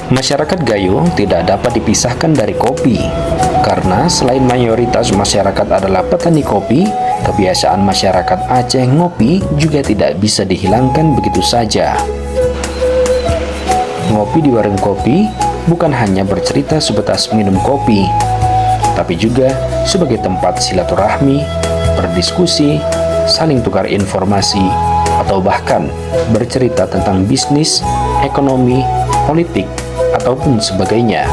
Masyarakat Gayo tidak dapat dipisahkan dari kopi, karena selain mayoritas masyarakat adalah petani kopi, kebiasaan masyarakat Aceh ngopi juga tidak bisa dihilangkan begitu saja. Ngopi di warung kopi bukan hanya bercerita sebatas minum kopi, tapi juga sebagai tempat silaturahmi, berdiskusi, saling tukar informasi, atau bahkan bercerita tentang bisnis, ekonomi, politik, ataupun sebagainya.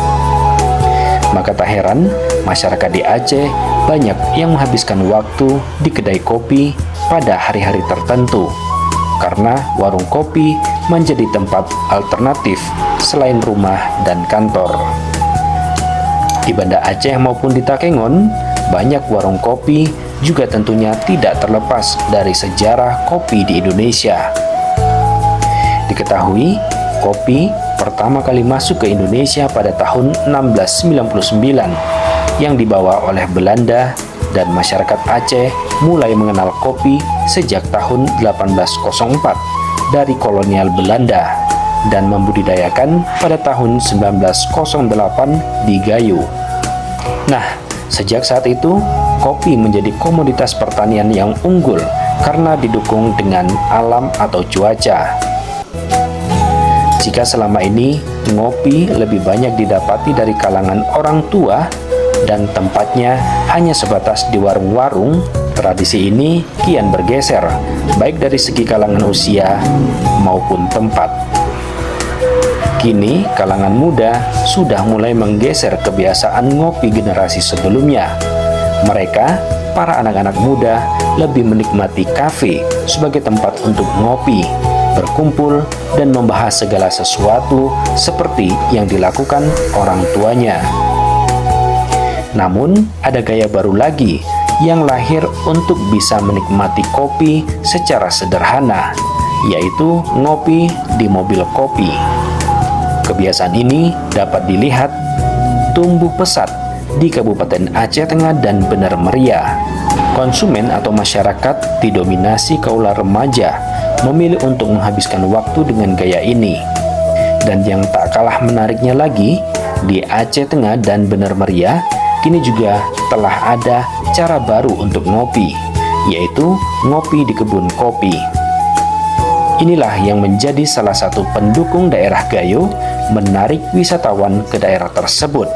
Maka tak heran, masyarakat di Aceh banyak yang menghabiskan waktu di kedai kopi pada hari-hari tertentu, karena warung kopi menjadi tempat alternatif selain rumah dan kantor. Di Banda Aceh maupun di Takengon, banyak warung kopi juga tentunya tidak terlepas dari sejarah kopi di Indonesia. Diketahui, kopi pertama kali masuk ke Indonesia pada tahun 1699 yang dibawa oleh Belanda, dan masyarakat Aceh mulai mengenal kopi sejak tahun 1804 dari kolonial Belanda dan membudidayakan pada tahun 1908 di Gayo. Nah, sejak saat itu kopi menjadi komoditas pertanian yang unggul karena didukung dengan alam atau cuaca. Jika selama ini ngopi lebih banyak didapati dari kalangan orang tua dan tempatnya hanya sebatas di warung-warung, tradisi ini kian bergeser, baik dari segi kalangan usia maupun tempat. Kini, kalangan muda sudah mulai menggeser kebiasaan ngopi generasi sebelumnya. Mereka, para anak-anak muda, lebih menikmati kafe sebagai tempat untuk ngopi, berkumpul, dan membahas segala sesuatu seperti yang dilakukan orang tuanya. Namun, ada gaya baru lagi yang lahir untuk bisa menikmati kopi secara sederhana, yaitu ngopi di mobil kopi. Kebiasaan ini dapat dilihat tumbuh pesat di Kabupaten Aceh Tengah dan Bener Meriah. Konsumen atau masyarakat didominasi kaula remaja memilih untuk menghabiskan waktu dengan gaya ini. Dan yang tak kalah menariknya lagi, di Aceh Tengah dan Bener Meriah kini juga telah ada cara baru untuk ngopi, yaitu ngopi di kebun kopi. Inilah yang menjadi salah satu pendukung daerah Gayo menarik wisatawan ke daerah tersebut.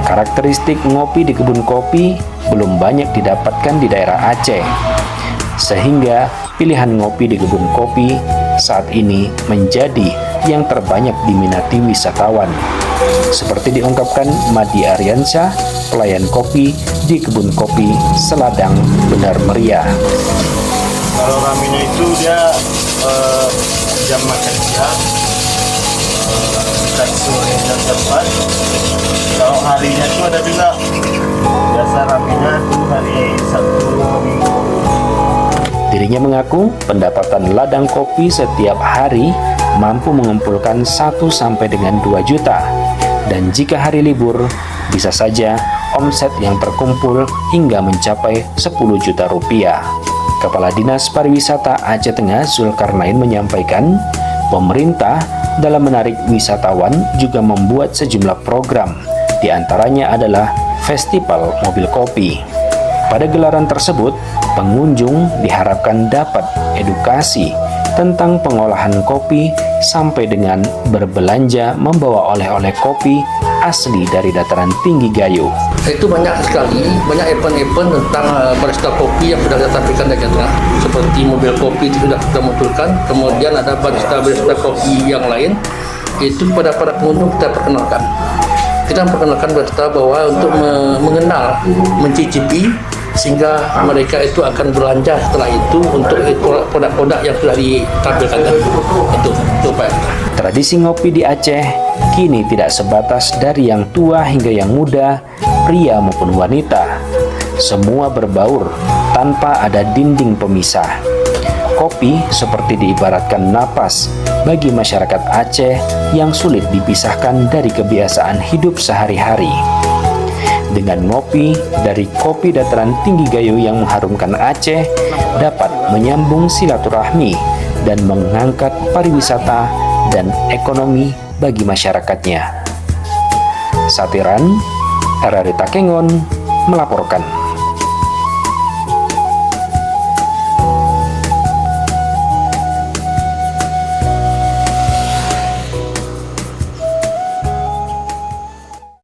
Karakteristik ngopi di kebun kopi belum banyak didapatkan di daerah Aceh, sehingga pilihan ngopi di kebun kopi saat ini menjadi yang terbanyak diminati wisatawan. Seperti diungkapkan Madi Aryansyah, pelayan kopi di kebun kopi Seladang, Bener Meriah. Kalau raminya itu dia jam makan siang, dekat sore jam 4. Kalau harinya itu ada juga, biasa raminya itu hari Sabtu Minggu. Dirinya mengaku pendapatan ladang kopi setiap hari mampu mengumpulkan 1 sampai dengan 2 juta. Dan jika hari libur, bisa saja omset yang terkumpul hingga mencapai 10 juta rupiah. Kepala Dinas Pariwisata Aceh Tengah Zulkarnain menyampaikan, pemerintah dalam menarik wisatawan juga membuat sejumlah program, di antaranya adalah Festival Mobil Kopi. Pada gelaran tersebut, pengunjung diharapkan dapat edukasi tentang pengolahan kopi sampai dengan berbelanja membawa oleh-oleh kopi asli dari dataran tinggi Gayo. Itu banyak sekali, banyak event-event tentang barista kopi yang sudah kita tampilkan di Aceh Tengah, seperti mobil kopi itu sudah kita munculkan. Kemudian ada barista kopi yang lain, itu pada para pengunjung kita perkenalkan. Kita memperkenalkan barista bahwa untuk mengenal, mencicipi, sehingga mereka itu akan belanja setelah itu untuk produk-produk yang sudah ditampilkan itu Pak. Tradisi ngopi di Aceh kini tidak sebatas dari yang tua hingga yang muda, pria maupun wanita. Semua berbaur tanpa ada dinding pemisah. Kopi seperti diibaratkan napas bagi masyarakat Aceh yang sulit dipisahkan dari kebiasaan hidup sehari-hari. Dengan ngopi dari kopi dataran tinggi Gayo yang mengharumkan Aceh dapat menyambung silaturahmi dan mengangkat pariwisata dan ekonomi bagi masyarakatnya. Satiran, RRI Takengon melaporkan.